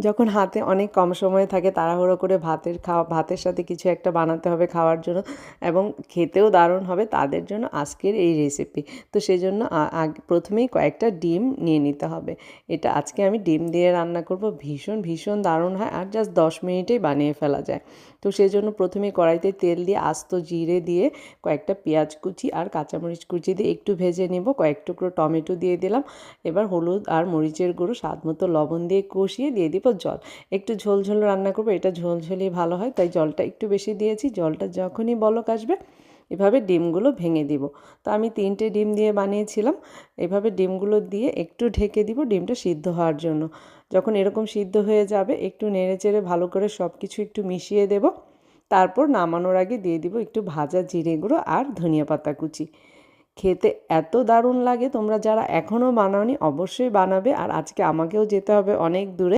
যখন হাতে অনেক কম সময় থাকে, তাড়াহুড়ো করে ভাতের সাথে কিছু একটা বানাতে হবে খাওয়ার জন্য, এবং খেতেও দারুণ হবে, তাদের জন্য আজকের এই রেসিপি। তো সেজন্য প্রথমেই কয়েকটা ডিম নিয়ে নিতে হবে। এটা আজকে আমি ডিম দিয়ে রান্না করব, ভীষণ ভীষণ দারুণ হয়, আর জাস্ট 10 মিনিটেই বানিয়ে ফেলা যায়। তো সেজন্য প্রথমে কড়াইতে তেল দিয়ে আস্ত জিরে দিয়ে কয়েকটা পেঁয়াজ কুচি আর কাঁচামরিচ কুচি দিয়ে একটু ভেজে নেব, কয়েক টুকরো টমেটো দিয়ে দিলাম। এবার হলুদ আর মরিচের গুঁড়ো, স্বাদ মতো লবণ দিয়ে কষিয়ে দিয়ে দিব জল। একটু ঝোলঝোল রান্না করবো, এটা ঝোলঝোলই ভালো হয়, তাই জলটা একটু বেশি দিয়েছি। জলটা যখনই বলক আসবে, এভাবে ডিমগুলো ভেঙে দিব। তো আমি 3টে ডিম দিয়ে বানিয়েছিলাম। এভাবে ডিমগুলো দিয়ে একটু ঢেকে দিব ডিমটা সিদ্ধ হওয়ার জন্য। যখন এরকম সিদ্ধ হয়ে যাবে, একটু নেড়েচেড়ে ভালো করে সব কিছু একটু মিশিয়ে দেব। তারপর নামানোর আগে দিয়ে দিব একটু ভাজা জিরে গুঁড়ো আর ধনিয়া পাতা কুচি। খেতে এত দারুণ লাগে, তোমরা যারা এখনও বানাওনি অবশ্যই বানাবে। আর আজকে আমাকেও যেতে হবে অনেক দূরে।